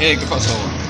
Eh, ke Pak Sawo.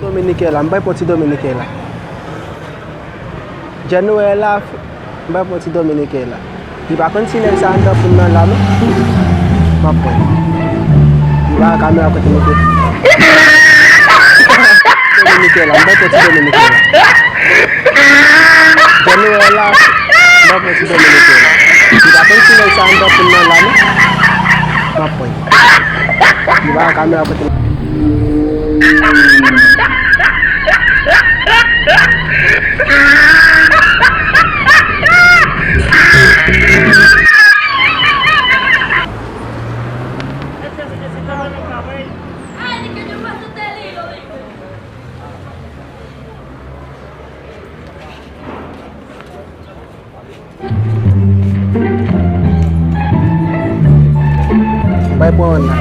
Dominicela, mbai poti Dominicela. Januela, mbai poti Dominicela. Iba continue sa anda punna lama. Mapo. Iba kami ako tinuti. Dominicana, mbay po si Dominicana. Januela, mbay po si Dominicana. Tidak pun sinay sa anda pun na lalo. Mapoy. Diba, camera po ito. Bye po na.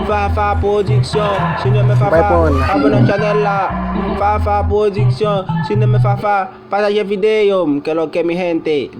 Fafa Production, sineme Fafa. Bye po na. Abonne channel la. Fafa Production, sineme Fafa. Pasa video, que lo que mi gente.